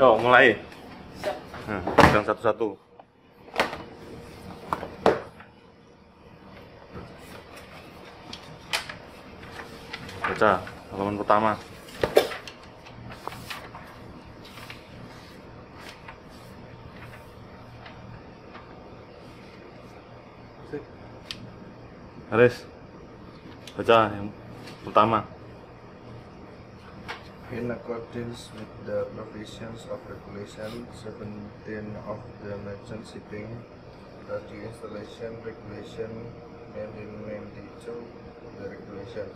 Yo, mulai. Nah, pegang satu-satu. Baca halaman pertama. Haris, baca yang pertama. In accordance with the provisions of Regulation 17 of the Merchant Shipping Radio Installation Regulation 1992, the regulation,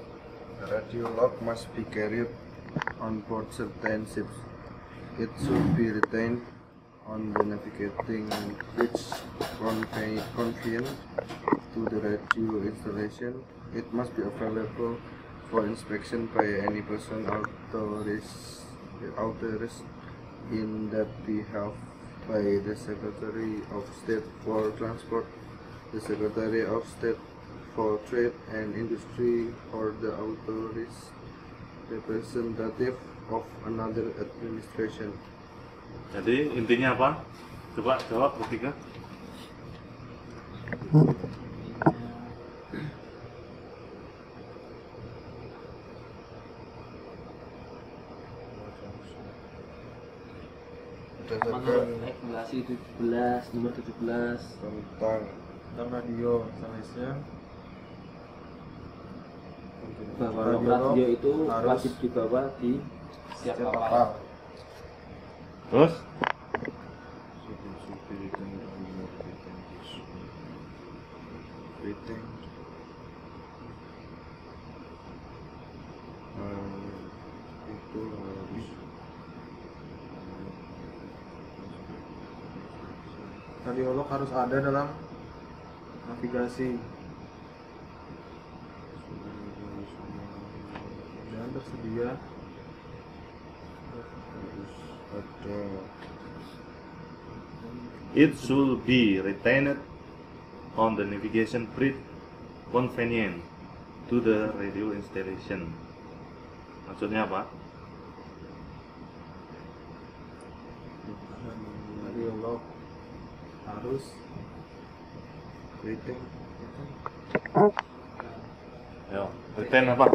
the radio log must be carried on board certain ships. It should be retained on the navigating bridge convenient to the radio installation. It must be available for inspection by any person authorized in that behalf by the Secretary of State for Transport, the Secretary of State for Trade and Industry, or the authorized representative of another administration. Jadi intinya apa? Coba jawab bertiga. Regulasi 17, nomor 17 tentang radio installation, bahwa radio itu wajib dibawa di setiap kapal. Terus? Itu harus radiolog harus ada dalam navigasi dan tersedia harus ada. It should be retained on the navigation bridge convenient to the radio installation. Maksudnya apa? Radiolog harus retain. Yo, retain apa?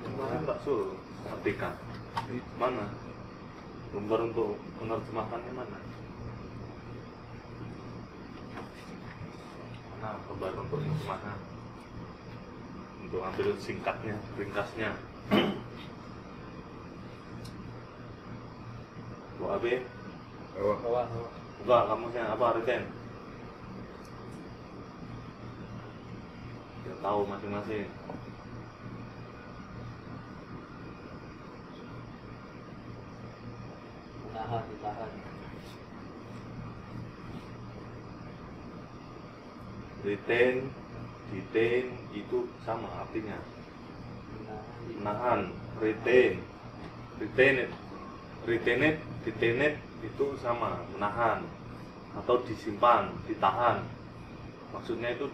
Kemarin tak suruh artikan. Mana? Lembar untuk penerjemahannya mana? Mana lembar untuk penerjemahan? Untuk ambil singkatnya, ringkasnya. Bu Abe? Bawah. Buka kamusnya apa retain? Ya tahu masing-masing. Ditahan. Retain, detain itu sama artinya. Menahan, retain, retained, detained itu sama, menahan atau disimpan, ditahan. Maksudnya itu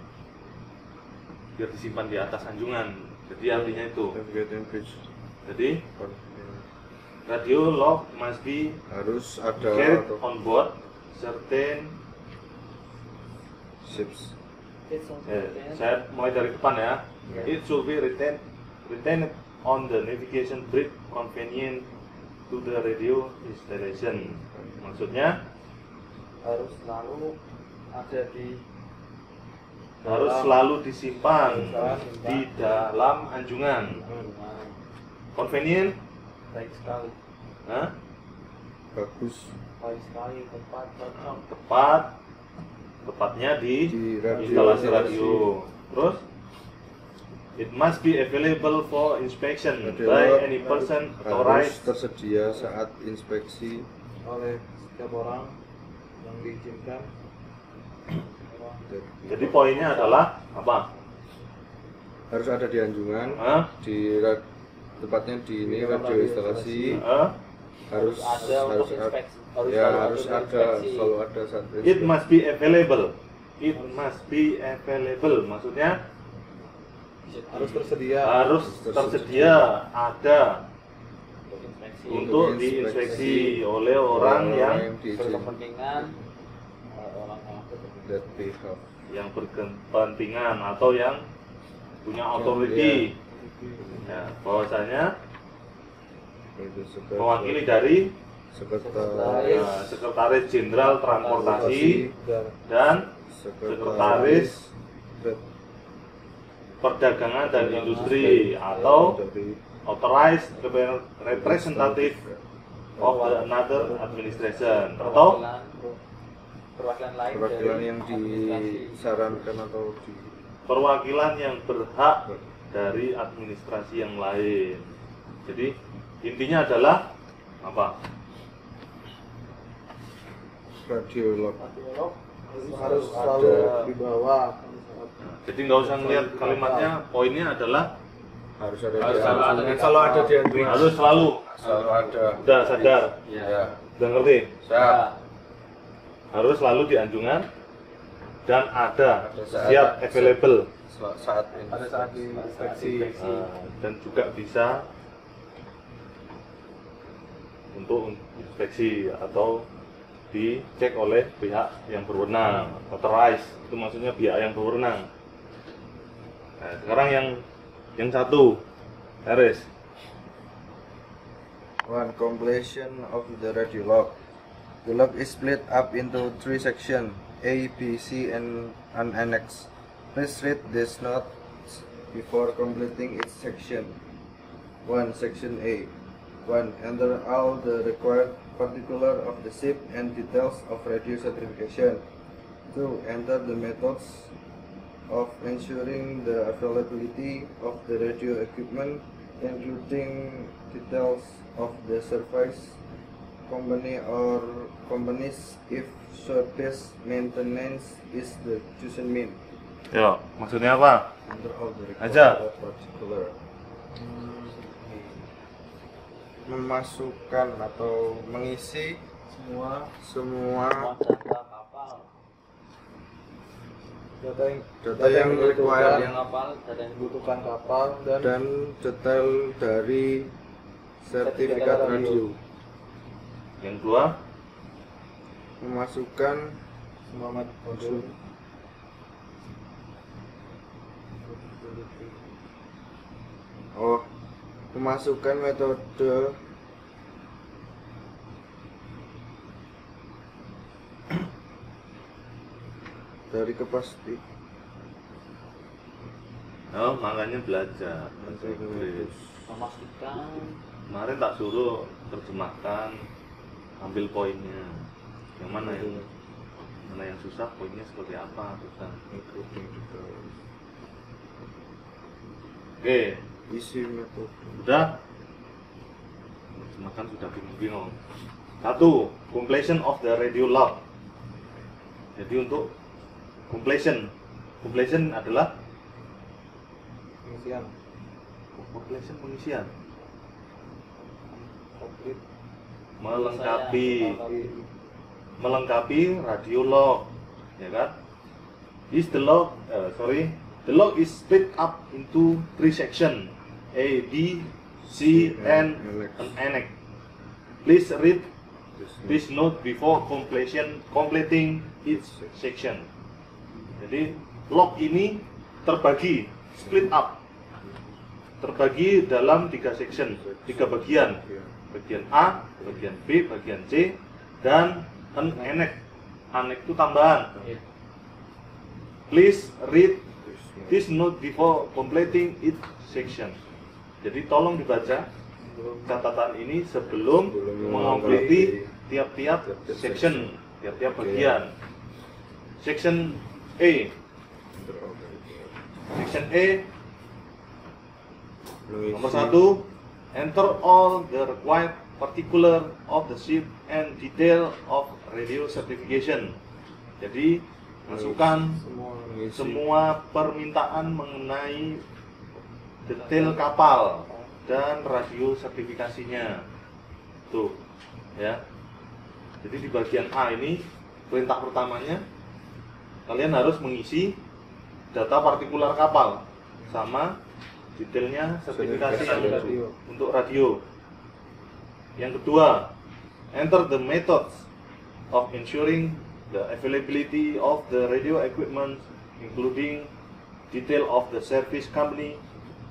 biar disimpan di atas anjungan. Jadi artinya itu. Jadi radio log must be harus ada carried on board certain ships. Saya mulai dari depan ya. It should be retained on the navigation bridge convenient to the radio installation. Maksudnya Harus selalu ada di harus selalu disimpan di dalam anjungan. Convenient? baik sekali. Hah? Bagus. Baik sekali, tepat, cocok. Tepatnya di radio. instalasi radio. Terus it must be available for inspection by any person harus authorized tersedia saat inspeksi Oleh setiap orang yang diizinkan mengizinkan. Jadi poinnya adalah apa? Harus ada di anjungan, Hah? tepatnya di ini radio instalasi. harus ada harus untuk inspeksi. harus ada inspeksi. selalu ada saat It must be available. It must be available. Maksudnya Harus tersedia. harus tersedia ada Untuk inspeksi. untuk diinspeksi oleh orang yang berkepentingan orang-orang that they have yang berkepentingan atau yang punya authority. Ya, bahwasanya itu mewakili dari Sekretaris Jenderal Transportasi dan Sekretaris Perdagangan dan Industri atau Authorized Representative of the another administration atau perwakilan lain perwakilan dari yang administrasi. disarankan atau di perwakilan yang berhak dari administrasi yang lain. Jadi intinya adalah apa? radiolog Harus selalu di bawah. Jadi nggak usah ngeliat kalimatnya, poinnya adalah harus ada Harus di selalu ada anjungan. di Selalu ada di anjungan. harus selalu. Selalu ada. Udah sadar, Ya. udah ngerti? Siap. Harus selalu di anjungan dan ada saat- siap available. Saat ini. Pada saat diinspeksi. Dan juga bisa untuk inspeksi atau dicek oleh pihak yang berwenang, authorized, itu maksudnya pihak yang berwenang. Nah, sekarang yang satu, Aris. One, completion of the radiolog. The log is split up into 3 sections, A, B, C, and an annex. Please read these notes before completing each section. 1. Section A. 1. Enter all the required particulars of the ship and details of radio certification. 2. Enter the methods of ensuring the availability of the radio equipment, including details of the service company or companies if service maintenance is the chosen mean. Yo, maksudnya apa? Enter all the Aja. required particular. Memasukkan atau mengisi Semua semua data kapal, data yang required yang kapal, data yang dibutuhkan kapal dan detail dari sertifikat radio. Yang kedua, Memasukkan semua modul memasukkan metode dari kepastian oh, makanya belajar bahasa Inggris. memastikan Kemarin tak suruh terjemahkan, ambil poinnya. Yang mana yang susah, poinnya seperti apa, susah. Oke, isi metode. udah. Terjemahkan sudah bingung-bingung. 1. Completion of the radio log. Jadi untuk completion adalah pengisian pengisian, komplit melengkapi radio log, ya kan? The log is split up into 3 sections, A, B, C, and an annex. Please read this note before completing each section. Jadi log ini terbagi, split up, terbagi dalam 3 section, 3 bagian. Bagian A, bagian B, bagian C, dan an annex. Annex itu tambahan. Please read this note before completing each section. Jadi tolong dibaca catatan ini sebelum mengompletti tiap-tiap section, tiap-tiap bagian. Section A. Section A. Nomor 1, enter all the required particular of the ship and detail of radio certification. Jadi masukkan Mengisi. semua permintaan mengenai detail kapal dan radio sertifikasinya. Tuh, ya. Jadi di bagian A ini perintah pertamanya kalian harus mengisi data partikular kapal sama detailnya sertifikasi yang untuk radio. Yang kedua, enter the methods of ensuring the availability of the radio equipment, including detail of the service company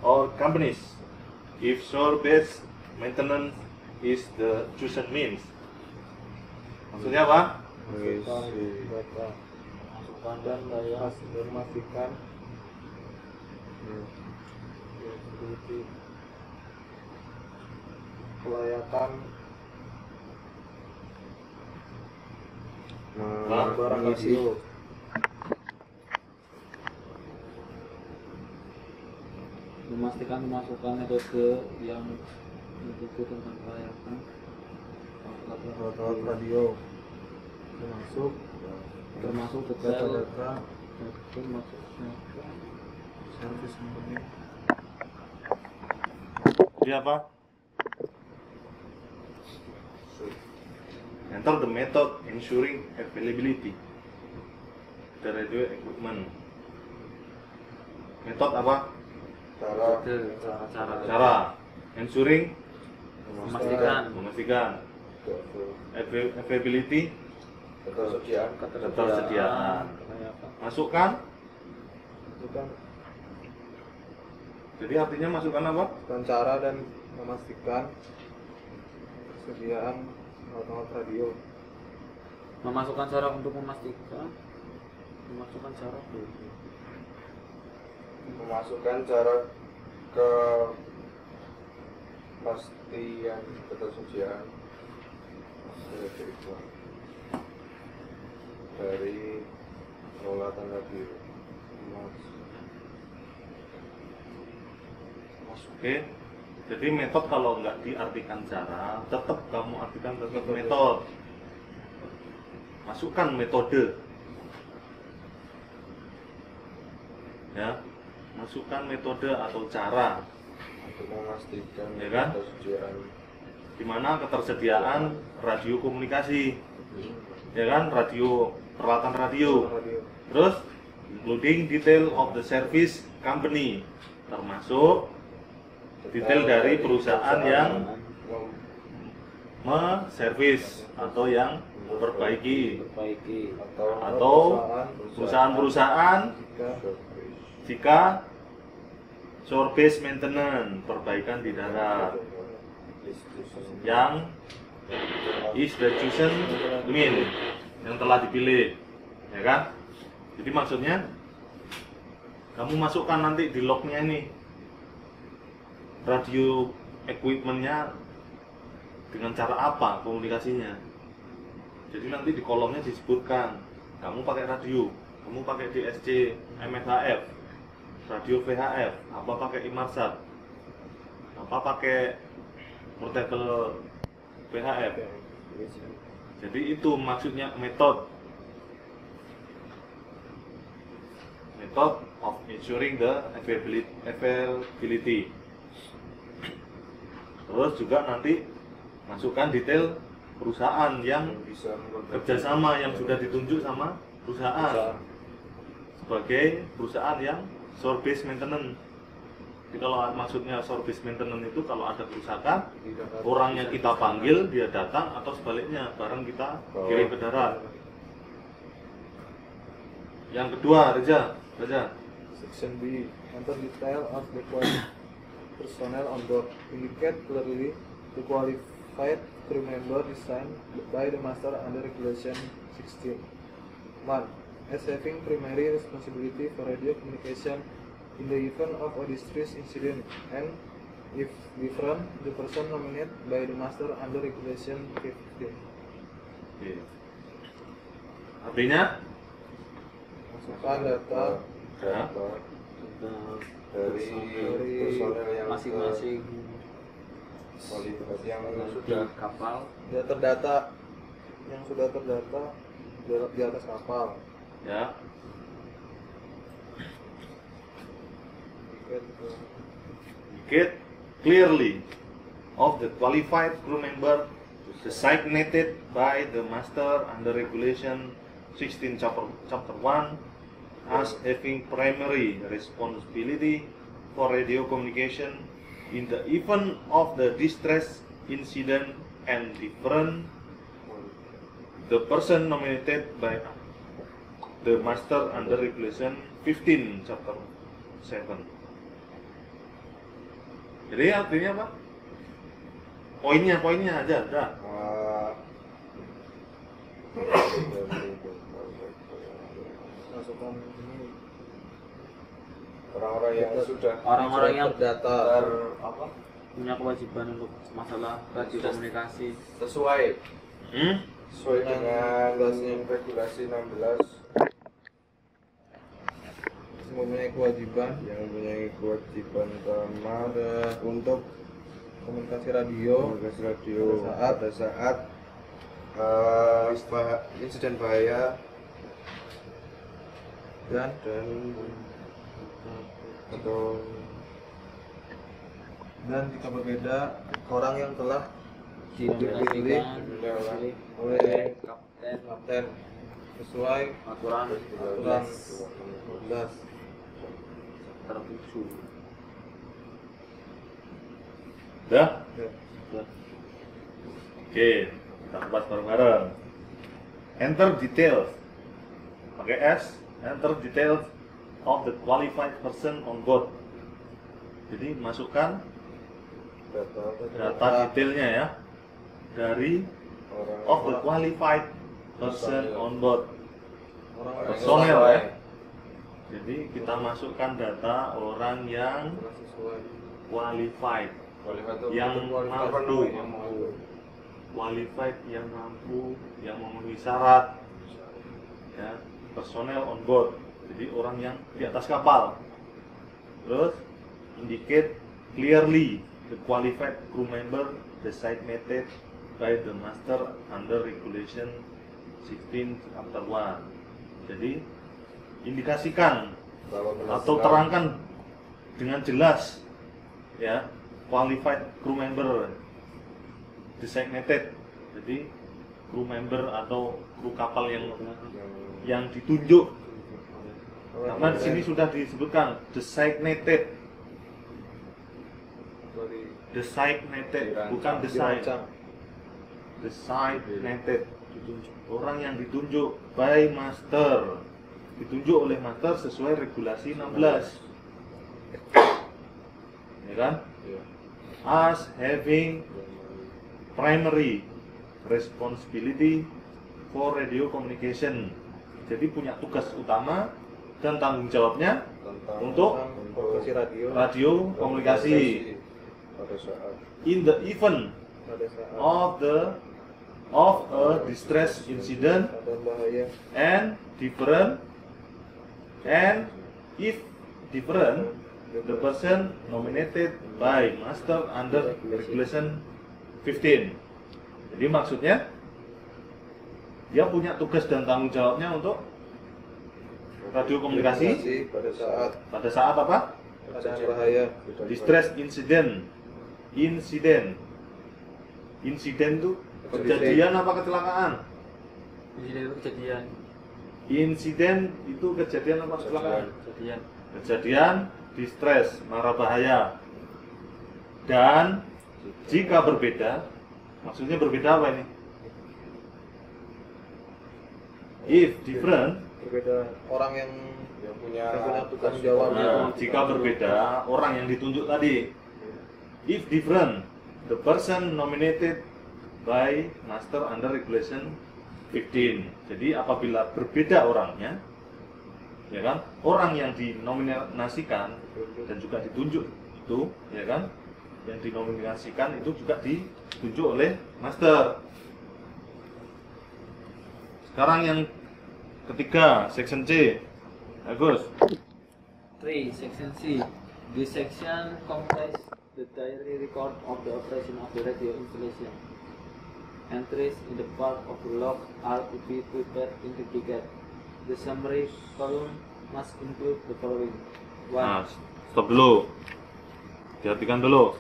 or companies, if shore-based maintenance is the chosen means. Maksudnya apa? Mengisi. data masukan dan daya memastikan availability, kelayakan barang Mengisi. radio, memastikan memasukkan metode yang metode tentang kelayakan alat radio termasuk termasuk detail data-data termasuknya servis company. Jadi apa? Enter the method ensuring availability the radio equipment. Metode apa? Cara ensuring memastikan availability ketersediaan. Masukkan. Bukan Jadi artinya masukkan apa? bukan cara dan memastikan kesediaan alat-alat radio. memasukkan cara untuk memastikan memasukkan cara Memasukkan cara ke pastian ketersediaan dari peralatan radio. Oke. Jadi metode kalau nggak diartikan cara, tetap kamu artikan tetap metode. Masukkan metode. Ya. Masukkan metode atau cara. Untuk memastikan Ya kan? ketersediaan. Di mana ketersediaan radio komunikasi. Ya kan? Radio, peralatan radio. Terus including detail of the service company, termasuk detail dari perusahaan yang menservis atau yang memperbaiki atau perusahaan-perusahaan jika shore based maintenance, perbaikan di darat yang is the chosen mean, yang telah dipilih, ya kan? Jadi maksudnya kamu masukkan nanti di lognya ini radio equipmentnya dengan cara apa komunikasinya. Jadi nanti di kolomnya disebutkan kamu pakai radio, kamu pakai DSC MSHF, radio VHF, apa pakai Inmarsat, apa pakai portable VHF. Jadi itu maksudnya method of ensuring the availability. Terus juga nanti masukkan detail perusahaan yang bisa kerjasama yang sudah ditunjuk sama perusahaan sebagai perusahaan yang shore based maintenance. Jadi kalau maksudnya shore based maintenance itu kalau ada kerusakan, orangnya kita panggil, dia datang, atau sebaliknya barang kita kirim ke darat. Yang kedua, Reza. Section B, enter detail of the personnel on board. Indicate clearly the qualified crew member assigned by the master under regulation 16. 1. As having primary responsibility for radio communication in the event of a distress incident, and if different, the person nominated by the master under regulation 15. Oke. Artinya Masukkan data ya, dari personel yang masing-masing kualifikasi yang di sudah kapal data yang sudah terdata di atas kapal. Ya. Indicate clearly of the qualified crew member designated by the master under regulation 16 chapter 1 as having primary responsibility for radio communication in the event of the distress incident and different the person nominated by the master under regulation 15 chapter 7. Jadi artinya apa? Poinnya aja, udah. Masukkan ini orang-orang yang terdata punya kewajiban untuk masalah radio komunikasi sesuai dengan regulasi 16 mempunyai kewajiban yang mempunyai kewajiban utama untuk komunikasi radio pada saat insiden bahaya dan jika berbeda orang yang telah dipilih oleh kapten sesuai aturan 12 tertuju. Udah? Ya. Oke, kita bahas bareng-bareng. Enter details. Pakai S. Enter details of the qualified person on board. Jadi masukkan data detailnya ya dari of the qualified person on board. Personel ya. Jadi kita masukkan data orang yang qualified, yang mampu, qualified yang mampu, yang memenuhi syarat, ya, personel on board. Jadi orang yang di atas kapal. Terus indicate clearly the qualified crew member designated by the master under regulation 16 chapter 1. Jadi indikasikan atau terangkan dengan jelas ya qualified crew member designated. Jadi crew member atau kru kapal yang ditunjuk. Karena di sini sudah disebutkan designated, bukan design. Designated, orang yang ditunjuk by master, ditunjuk oleh master sesuai regulasi 16, ya kan? As having primary responsibility for radio communication. Jadi punya tugas utama dan tanggung jawabnya untuk radio komunikasi in the event of a distress incident and if different the person nominated by master under regulation 15. Jadi maksudnya dia punya tugas dan tanggung jawabnya untuk radio komunikasi pada saat apa? bahaya. Distress incident. Insiden itu kejadian apa kecelakaan? Insiden itu kejadian apa kecelakaan? Kejadian distress, mara bahaya. Dan jika berbeda, maksudnya berbeda apa ini? If different, Berbeda orang yang punya tanggung jawab. nah, jika berbeda orang yang ditunjuk tadi. If different, the person nominated by master under regulation 15. Jadi apabila berbeda orangnya, ya kan, orang yang dinominasikan dan juga ditunjuk itu, ya kan, yang dinominasikan itu juga ditunjuk oleh master. Sekarang yang ketiga, section C. Agus. 3. Section C. This section comprises the diary record of the operation of the radio installation. Entries in the part of the log are to be prepared in duplicate. The summary column must include the following. Nah, 1. stop dulu. Perhatikan dulu.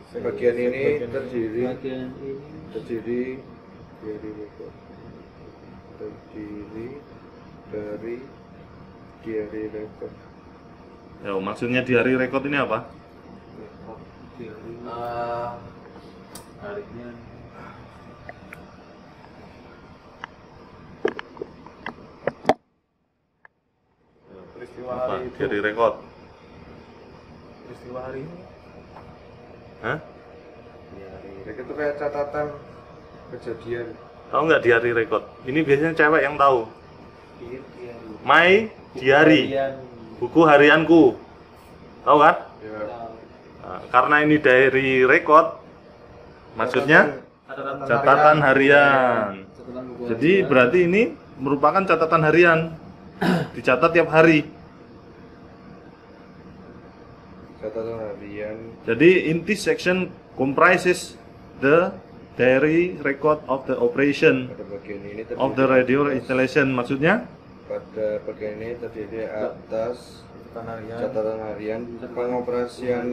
Bagian ini Bagian ini terdiri dari diary record. Ya, maksudnya diary record ini apa? record diary harinya. Peristiwa Apa? hari itu. Diary record. Peristiwa hari ini. Hah? Diary record itu kayak catatan kejadian. Tahu nggak diary record? Ini biasanya cewek yang tahu. Diary. My diary, Harian. buku harianku. Tahu kan? Ya. Nah, karena ini diary record, maksudnya catatan harian. Catatan buku Jadi harian. berarti ini merupakan catatan harian. Dicatat tiap hari. Catatan harian. Jadi in this section comprises the diary record of the operation Pada bagian ini terdiri of the radio installation. Maksudnya pada bagian ini terdiri atas Catatan harian. catatan harian pengoperasian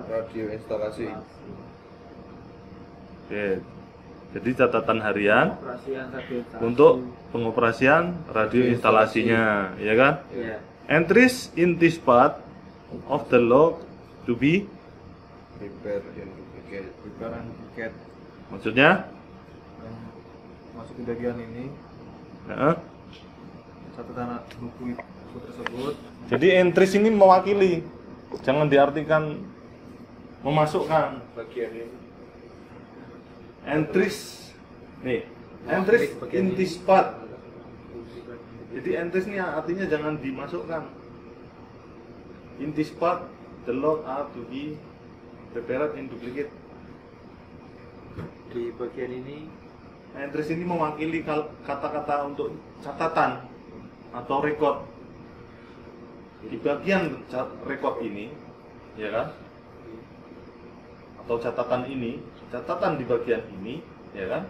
radio instalasi. oke. Jadi catatan harian Operasian radio instalasi. untuk pengoperasian radio instalasinya, ya kan? Ya. Entries in this part of the log to be, Prepare in duplicate. Preparan tiket maksudnya, yang masuk ke bagian ini. ya. Catatan buku tersebut. Jadi entries ini mewakili, jangan diartikan memasukkan. Bagian ini Entries, nih, entries in this part. Jadi entries ini artinya jangan dimasukkan. In this part, the log are to be prepared in duplicate. Di bagian ini Entries ini mewakili kata-kata untuk catatan atau record. Di bagian record ini, ya kan? Atau catatan ini, catatan di bagian ini, ya kan?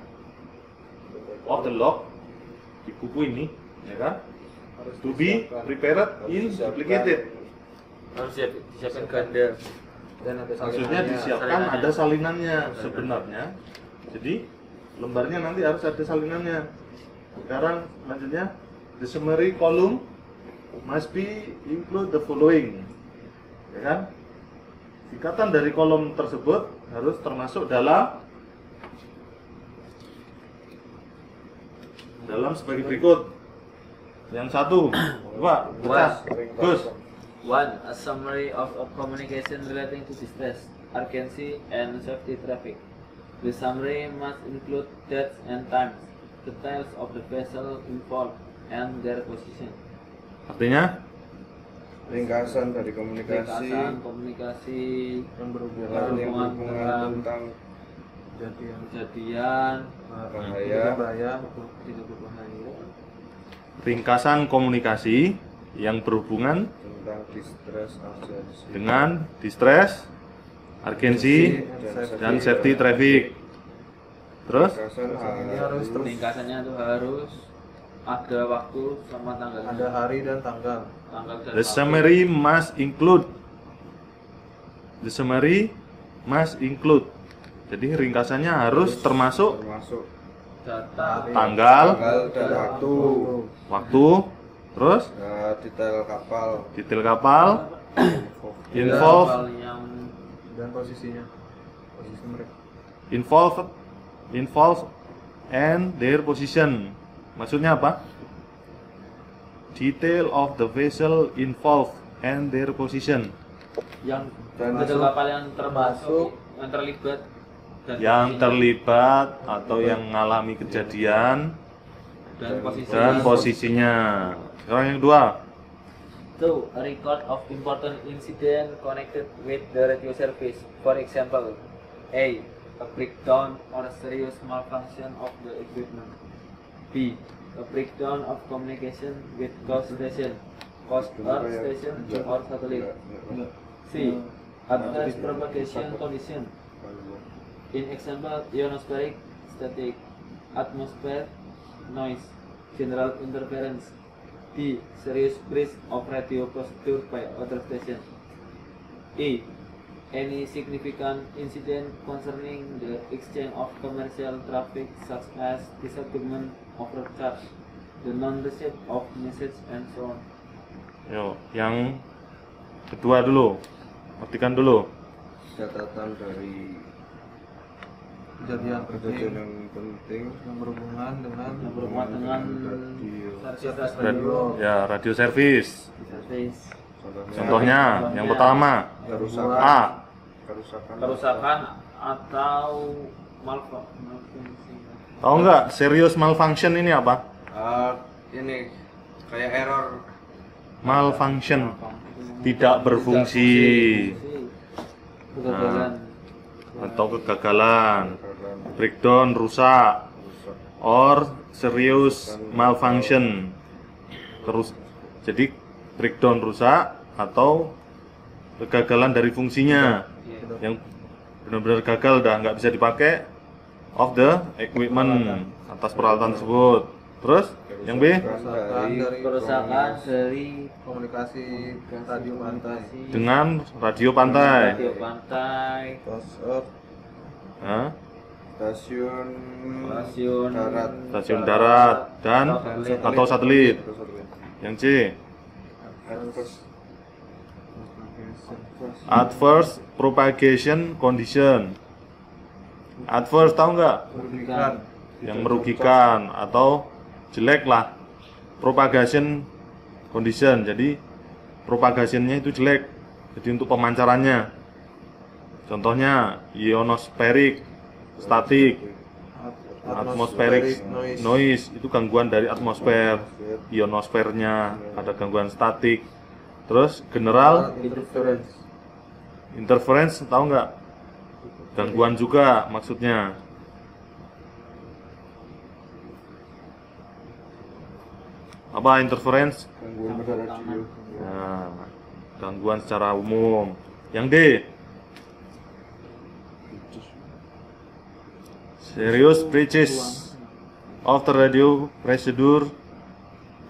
Of the log di buku ini, ya kan? To be prepared in duplicated. harus disiapkan ganda. Dan ada Maksudnya salinannya. disiapkan ada salinannya sebenarnya. Jadi lembarnya nanti harus ada salinannya. Sekarang selanjutnya the summary column must be include the following. Ya kan? Singkatan dari kolom tersebut harus termasuk dalam sebagai berikut. Yang satu, coba baca. Gus. 1. A summary of a communication relating to distress, urgency, and safety traffic. The summary must include dates and times, details of the vessel involved, and their position. Artinya ringkasan dari komunikasi Ringkasan komunikasi yang berhubungan yang berhubungan berhubungan tentang kejadian bahaya tidak berbahaya, ringkasan komunikasi yang berhubungan tentang distress urgency dengan distress, urgency, dan safety traffic. Terus ringkasan ini harus terus ringkasannya itu harus ada waktu sama tanggalnya, ada hari dan tanggal. tanggal dan the waktu. summary must include. The summary must include. Jadi ringkasannya harus termasuk termasuk data, tanggal, tanggal dan waktu, waktu, terus detail kapal, detail kapal, info, kapal yang Dan posisinya, posisi mereka. involved, and their position. Maksudnya apa? Detail of the vessel involved and their position. yang Dan detail masuk- kapal yang termasuk yang terlibat dan Yang posisinya. terlibat atau yang mengalami kejadian dan posisi dan posisinya. Sekarang yang kedua. 2. A record of important incident connected with the radio service. For example, A. A breakdown or serious malfunction of the equipment. B. A breakdown of communication with coast station, coast earth station, or satellite. C. Adverse propagation condition. In example, ionospheric, static, atmosphere, noise, general interference. D. Serious breach of radio procedure by other station. E. Any significant incident concerning the exchange of commercial traffic, such as disagreement over charge, the non-receipt of message, and so on. Yo, yang kedua dulu, artikan dulu. Catatan dari Kejadian kejadian penting yang penting yang berhubungan dengan radio. stasiun radio. Ya, radio service. Service. Contohnya, yang pertama Kerusakan. A. Kerusakan atau malfungsi. Tahu nggak serious malfunction ini apa? Ini kayak error. Malfunction, tidak berfungsi Kegagalan. atau kegagalan, breakdown rusak, or serious malfunction. Jadi breakdown rusak atau kegagalan dari fungsinya yang benar-benar gagal, udah nggak bisa dipakai of the equipment atas peralatan tersebut. Terus yang B, Kerusakan dari komunikasi radio pantai. dengan radio pantai. radio pantai, Hah? Stasiun stasiun darat. Stasiun darat dan atau satelit. Yang C, adverse propagation condition. Adverse tahu nggak? merugikan. Yang merugikan atau jelek lah. Propagation condition, jadi propagationnya itu jelek. Jadi untuk pemancarannya, contohnya ionospheric, static, atmospheric noise itu gangguan dari atmosfer, ionosfernya ada gangguan statik. Terus general interference tahu nggak? Gangguan juga maksudnya. Apa interference? Gangguan pada radio. Nah, gangguan secara umum. Yang D, serious breaches of the radio procedure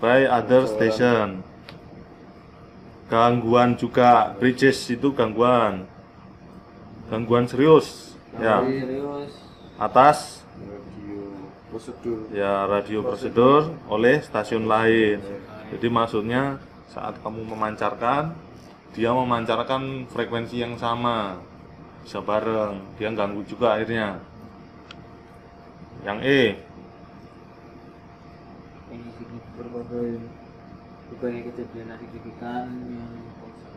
by other station. Gangguan juga, breaches itu gangguan serius ya Serius. atas Radio prosedur. ya radio prosedur oleh stasiun lain. Jadi maksudnya saat kamu memancarkan, dia memancarkan frekuensi yang sama, bisa bareng, dia ganggu juga akhirnya. Yang E, Berbagai kejadian signifikan yang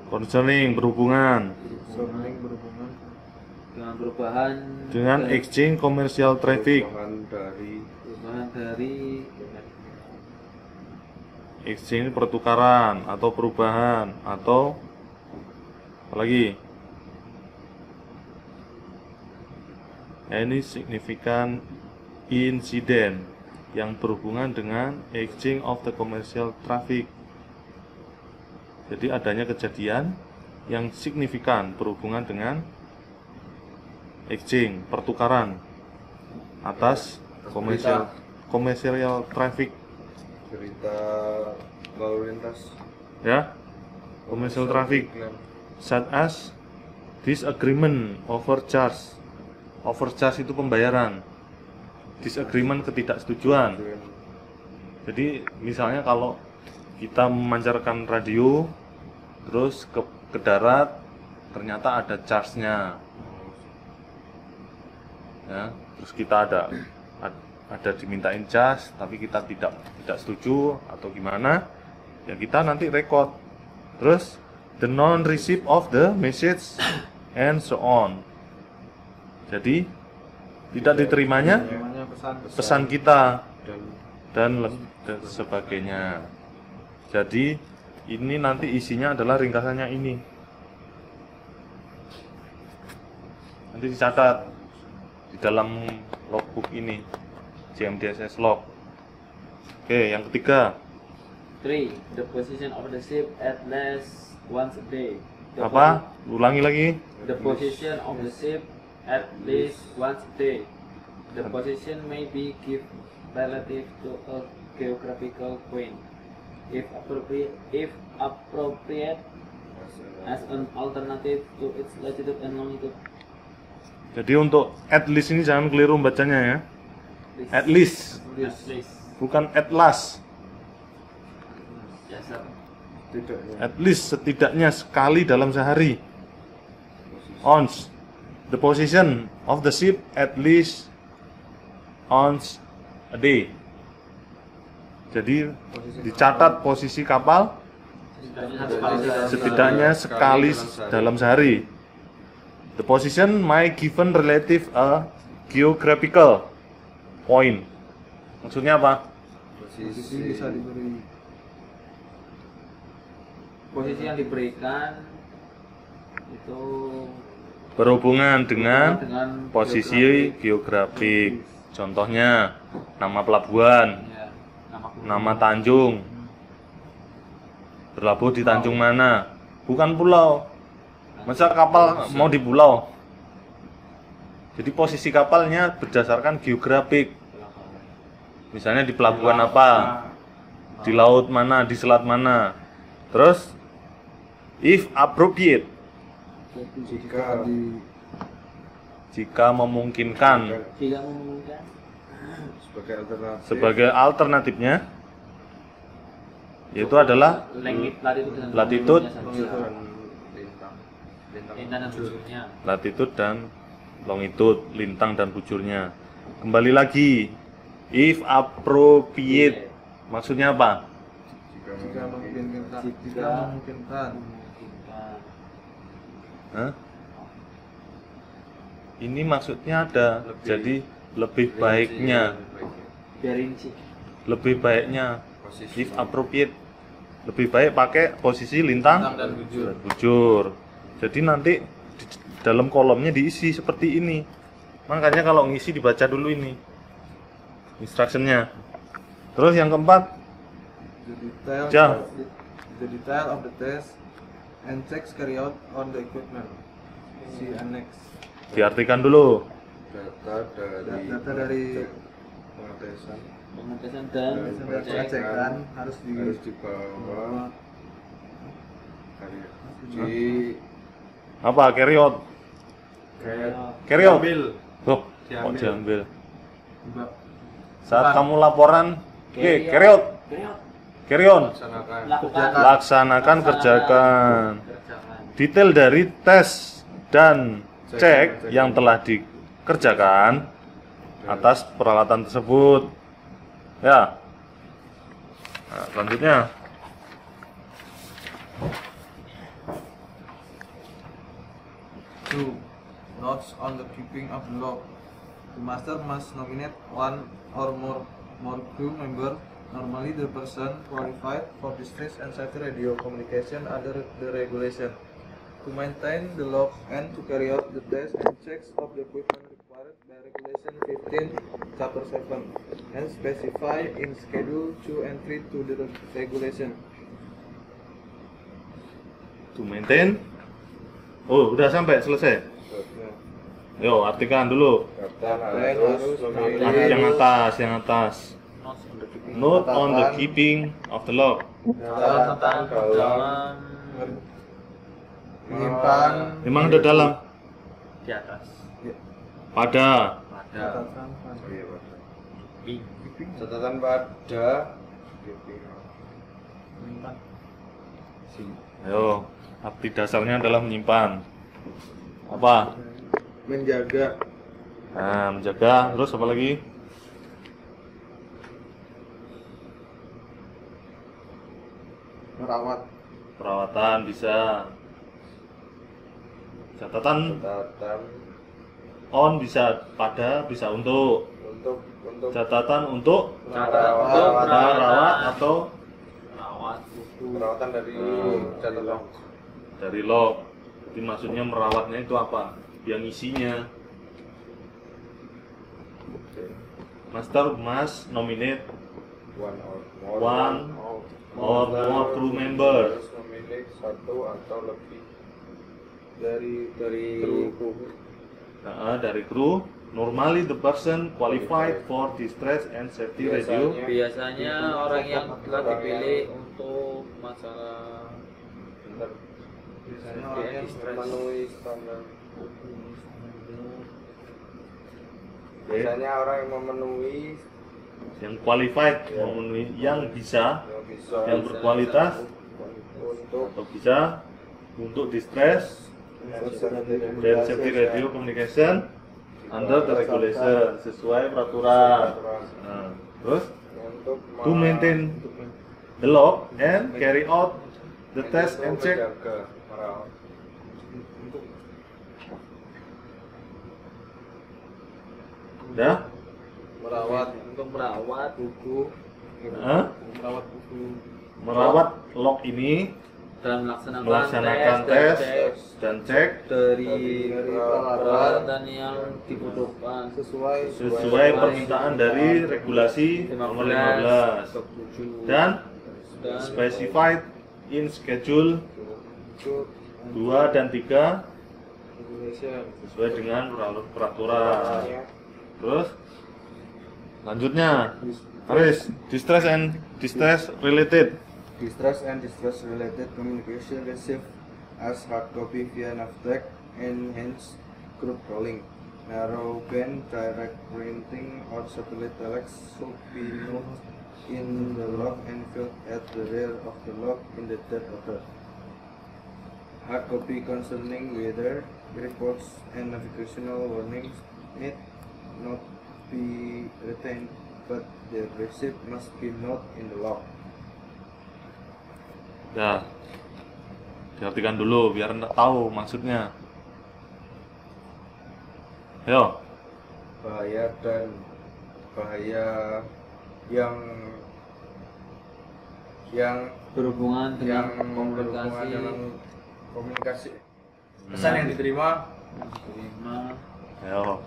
concerning berhubungan Saling berhubungan dengan perubahan dengan exchange commercial traffic, perubahan dari exchange pertukaran atau perubahan atau apalagi any significant incident yang berhubungan dengan exchange of the commercial traffic. Jadi adanya kejadian yang signifikan berhubungan dengan exchange pertukaran atas commercial traffic Berita lalu lintas. ya, commercial traffic such as disagreement over charge. Overcharge itu pembayaran, disagreement ketidaksetujuan. Jadi misalnya kalau kita memancarkan radio terus ke darat, ternyata ada charge-nya ya, terus kita ada dimintain charge tapi kita tidak setuju atau gimana ya, kita nanti record. Terus the non receipt of the message and so on. Jadi tidak diterimanya namanya pesan kita dan sebagainya. Jadi ini nanti isinya adalah ringkasannya ini. Nanti dicatat di dalam logbook ini, JMDSS log. Oke, yang ketiga 3. The position of the ship at least once a day. apa? Ulangi lagi. The position of the ship at least once a day. The position may be given relative to a geographical point, if appropriate as an alternative to its latitude and longitude. Jadi untuk at least ini jangan keliru bacanya ya. At least, At least. bukan at last. Yes, sir. Setidaknya. At least setidaknya sekali dalam sehari. Once. The position of the ship at least once a day. Jadi dicatat posisi kapal setidaknya sekali dalam sehari. The position may given relative a geographical point. Maksudnya apa? Posisi bisa diberi Posisi yang diberikan itu Berhubungan dengan dengan posisi geografik. Contohnya nama pelabuhan, ya, nama tanjung. Berlabuh di Tanjung mana? Bukan pulau. Masa kapal mau di pulau? Jadi posisi kapalnya berdasarkan geografik. Misalnya di pelabuhan apa? Di laut mana? Di selat mana? Terus if appropriate, Jika jika memungkinkan. jika memungkinkan sebagai alternatif Sebagai alternatifnya yaitu adalah lengit latitude dan Latitude. longitudenya saja. lintang Lintang dan bujurnya. latitude dan longitude, lintang dan bujurnya. Kembali lagi, if appropriate maksudnya apa? jika memungkinkan jika memungkinkan. Memungkinkan. Hah? Ini maksudnya ada, jadi lebih baiknya, Biar rinci. lebih baiknya, posisi if appropriate, lebih baik pakai posisi lintang Dan bujur. dan bujur. Jadi nanti di dalam kolomnya diisi seperti ini. Makanya kalau ngisi dibaca dulu ini instructionnya. Terus yang keempat, Ja. The detail of the test and checks carried out on the equipment. See annex. diartikan dulu. data dari pengetesan Pengetesan dan Pengecekan harus harus dibawa di Apa? Carry out. Carry out. Oh, kok diambil. Saat kamu laporan, oke, carry out. Carry on. laksanakan Laksanakan, kerjakan. Kerjakan. Detail dari tes dan cek yang telah dikerjakan atas peralatan tersebut. Ya. Nah, selanjutnya. Two, notes on the keeping of the log. The master must nominate one or more crew member. Normally, the person qualified for distress and safety radio communication under the regulation to maintain the log and to carry out the tests and checks of the equipment required by Regulation 15, Chapter 7, and specify in Schedule 2 and 3 to the regulation. To maintain. Oh, udah sampai selesai. Yo, artikan dulu. Yang atas. Note on the keeping of the log. Catatan dalam Menyimpan Memang ada dalam. di atas. Pada. catatan pada Ayo, arti dasarnya adalah menyimpan. Apa? menjaga Nah, menjaga. Terus apa lagi? merawat Perawatan bisa. Catatan on bisa pada, bisa untuk. untuk Catatan untuk Merawat atau merawat perawatan dari catatan dari log. Jadi maksudnya merawatnya itu apa? Yang isinya. Master must nominate one or more crew member. harus memilih satu atau lebih dari dari kru. kru dari kru. Normally the person qualified for distress and safety radio. Biasanya orang yang telah dipilih untuk masalah Biasanya orang yang memenuhi standar. Biasanya orang yang memenuhi Yang qualified, memenuhi, yang bisa, yang berkualitas untuk atau bisa untuk distress dan safety radio communication under the regulation, sesuai peraturan. Nah, terus untuk to maintain the log and carry out the test and check. menjaga, merawat. Udah? Merawat untuk merawat buku, Hah? merawat buku Merawat log ini, dalam melaksanakan tes dan cek dari peralatan peralatan yang dibutuhkan sesuai permintaan dari regulasi nomor 15 dan specified in schedule 2 dan 3 Indonesia. sesuai dengan peraturan. Terus lanjutnya, Aris, distress and distress related. Distress and distress related communication received as hard copy via Navtex, enhanced group calling, narrow band direct printing or satellite telex should be noted in the log and filled at the rear of the log in the date order. Hard copy concerning weather reports and navigational warnings need not be retained, but the receipt must be noted in the log. Ya, diartikan dulu biar anda tahu maksudnya. Ayo. Bahaya dan bahaya yang berhubungan dengan berhubungan komunikasi dengan komunikasi. Pesan yang diterima terima Ayo.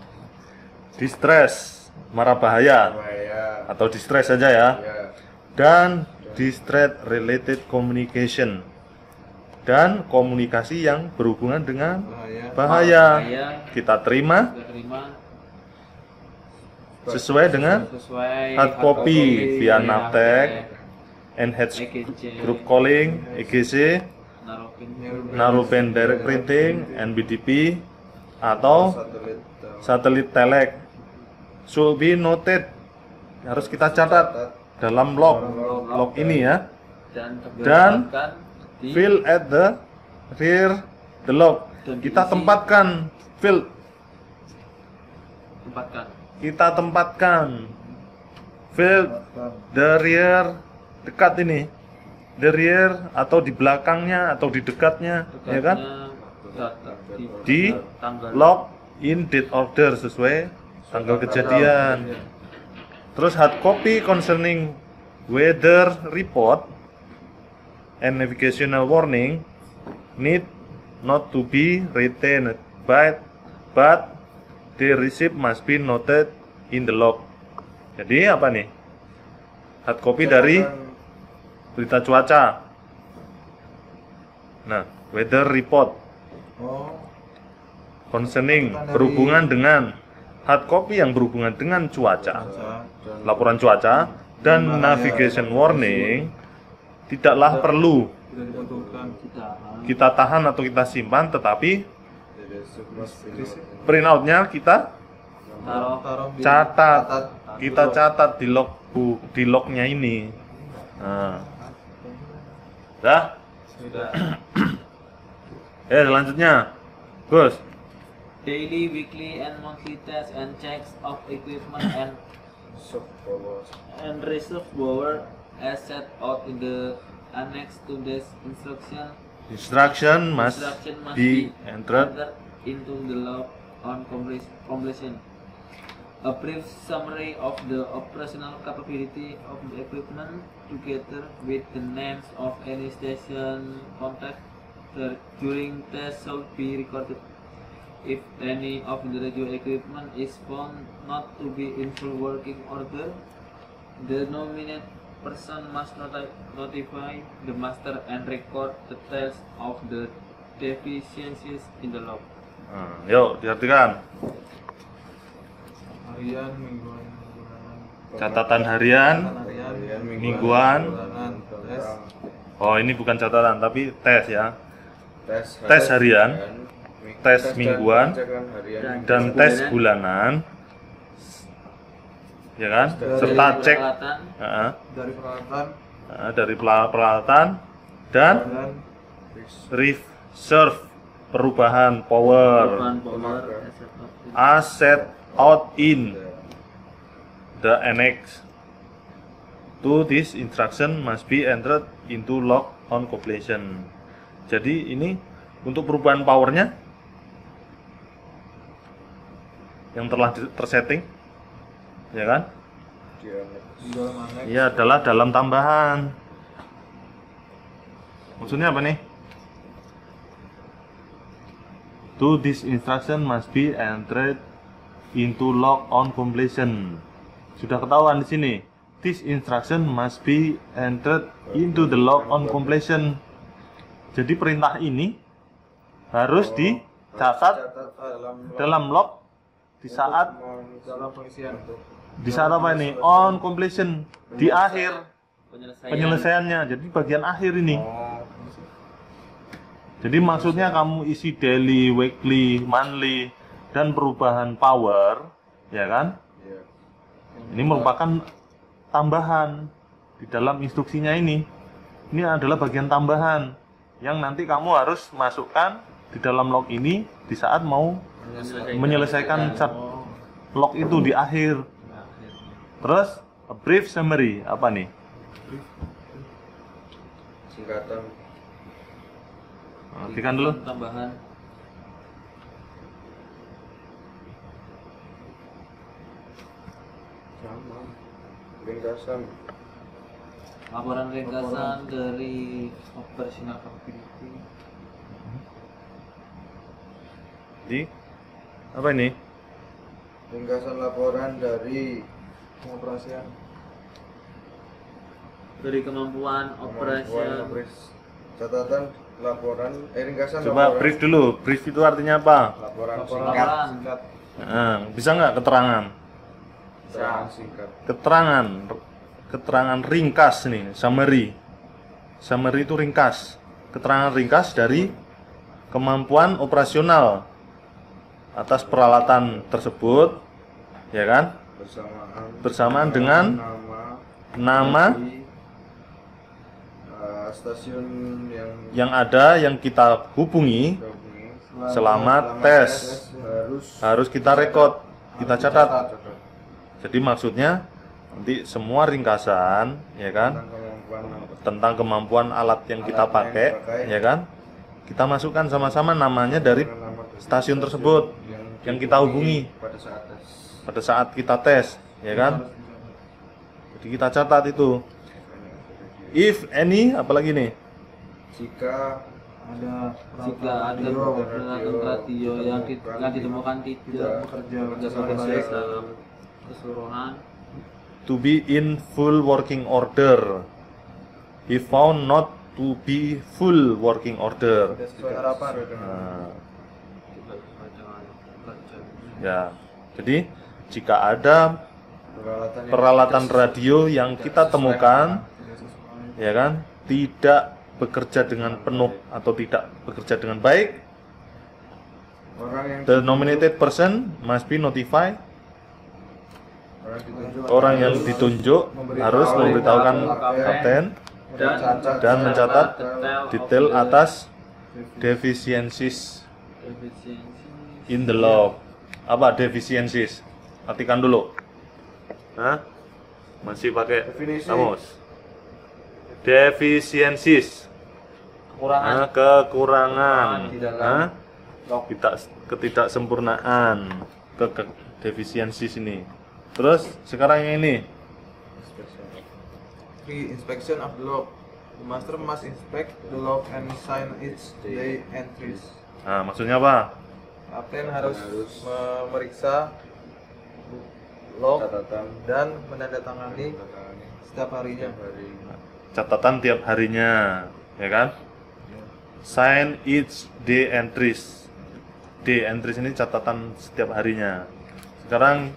Distress, mara bahaya bahaya atau distress saja ya. ya Dan distress related communication, dan komunikasi yang berhubungan dengan bahaya kita terima sesuai dengan hard copy via Navtex, enhanced group calling, EGC, narrow band direct printing, NBDP, atau satellite telex should be noted, harus kita catat dalam log ini ya, dan fill at the rear the log, kita tempatkan fill the rear, dekat ini, the rear atau di belakangnya atau di dekatnya ya kan, di log in date order sesuai tanggal kejadian. Terus hard copy concerning weather report and navigational warning need not to be retained, but the receipt must be noted in the log. Jadi apa nih? Hard copy dari berita cuaca. Nah, weather report concerning berhubungan dengan, hard copy yang berhubungan dengan cuaca, laporan cuaca, dan navigation warning tidaklah perlu kita tahan atau kita simpan, tetapi print outnya kita catat, kita catat di di lognya ini. Nah, dah. Selanjutnya, Gus. daily, weekly, and monthly tests and checks of equipment and reservoir as set out in the annex to this instruction. Instruction must be entered into the log on completion. A brief summary of the operational capability of the equipment, together with the names of any station contact during test, shall be recorded. If any of the radio equipment is found not to be in full working order, the nominated person must notify the master and record the details of the deficiencies in the log. Nah, yuk diartikan. Harian, mingguan, bulanan. Catatan harian, Harian, mingguan. bulanan, tes. Oh, ini bukan catatan tapi tes ya. tes harian, tes dan mingguan, pengecekan harian, dan tes bulanan. Ya kan? Serta cek peralatan, Dari peralatan dari peralatan dan dan reserve perubahan power perubahan power, as set out in the annex to this instruction must be entered into log on completion. Jadi ini untuk perubahan powernya yang telah tersetting, ya kan? di dalam aneks. Ini adalah dalam tambahan. Maksudnya apa nih? To this instruction must be entered into log on completion. Sudah ketahuan di sini. This instruction must be entered into the log on completion. Jadi perintah ini harus dicatat dalam log di saat Dalam pengisian apa ini? On completion, di akhir penyelesaiannya. Jadi bagian akhir ini. Jadi maksudnya kamu isi daily, weekly, monthly, dan perubahan power, ya kan? Ini merupakan tambahan di dalam instruksinya ini. Ini adalah bagian tambahan yang nanti kamu harus masukkan di dalam log ini di saat mau menyelesaikan log itu di akhir. Terus a brief summary apa nih? singkatan Artikan dulu. tambahan sama ringkasan laporan ringkasan dari operational activity. Jadi apa ini? ringkasan laporan dari pengoperasian Dari kemampuan operasi catatan laporan ringkasan Coba laporan, brief dulu. Brief itu artinya apa? laporan laporan singkat Bisa nggak keterangan? singkat Keterangan ringkas nih, summary. Summary itu ringkas. Keterangan ringkas dari kemampuan operasional atas peralatan tersebut, ya kan? Bersamaan dengan nama di, stasiun yang ada yang kita hubungi dihubungi. selama tes. Harus kita rekod, kita catat. Jadi maksudnya nanti semua ringkasan, ya kan, tentang kemampuan alat yang kita pakai, ya kan, kita masukkan sama-sama namanya dari stasiun tersebut yang kita hubungi pada saat kita tes, ya kan. Jadi kita catat itu. If any, apalagi nih? jika ada peralatan radio yang ditemukan tidak bekerja bekerja baik dalam keseluruhan, To be in full working order. If found not to be full working order. tidak sesuai harapan. Nah, tidak sesuai dengan kerja. ya. Jadi jika ada peralatan radio yang kita temukan, ya kan, tidak bekerja dengan penuh atau tidak bekerja dengan baik, the nominated person must be notified. Orang yang ditunjuk harus memberitahukan kapten dan mencatat detail atas deficiencies in the log. Apa deficiencies? Artikan dulu. Hah? Masih pakai kamus. Deficiencies. Kekurangan. Hah? Ketidaksempurnaan. Deficiencies ini. Terus sekarang yang ini. Inspection of the log. The master must inspect the log and sign its day entries. Nah, maksudnya apa? Kapten harus memeriksa log dan menandatangani setiap harinya. Catatan tiap harinya, ya kan? Sign each day entries. D, entries ini catatan setiap harinya. Sekarang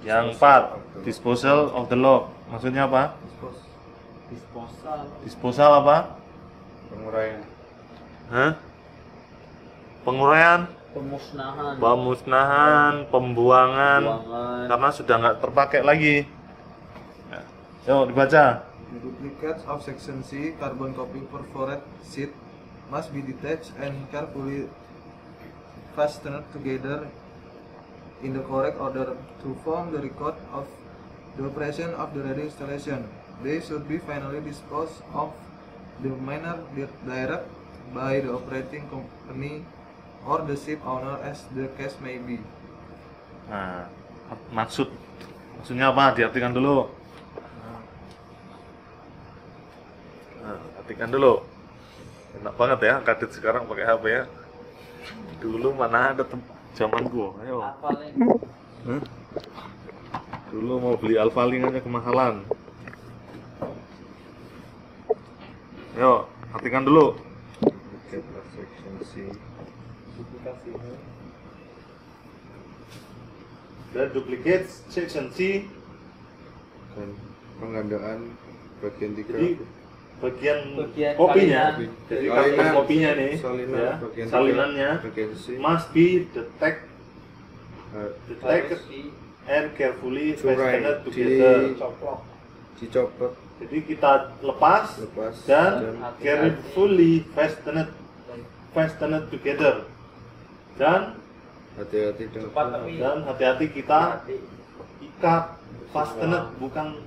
yang 4, disposal of the log. Maksudnya apa? Disposal apa? Penguraian. Hah? Penguraian, pemusnahan, pembuangan, karena sudah nggak terpakai lagi. Ya. Yuk dibaca. The duplicates of section C, carbon copy perforated sheet must be detached and carefully fastened together in the correct order to form the record of the operation of the radio installation. They should be finally disposed of the manner direct by the operating company or the ship owner as the case may be. Nah, maksudnya apa? Diartikan dulu. Nah, artikan dulu. Enak banget ya, kadit sekarang pakai HP ya. Dulu mana ada zamanku. Ayo. Hah? Dulu mau beli Alphalink aja kemahalan. Ayo, artikan dulu. Section C. The duplicate section C. Penggandaan bagian 3. Jadi bagian Bagian kopinya, salinan. jadi Salinan. kartu kopinya nih, Salinan, ya, bagian salinannya bagian C. must be detected Harus and carefully Curai. fastened together. Dicopot, Jadi kita lepas lepas, dan hati-hati. carefully fastened together. Dan hati-hati dengan cepat tapi hati-hati kita ikat fastened, bukan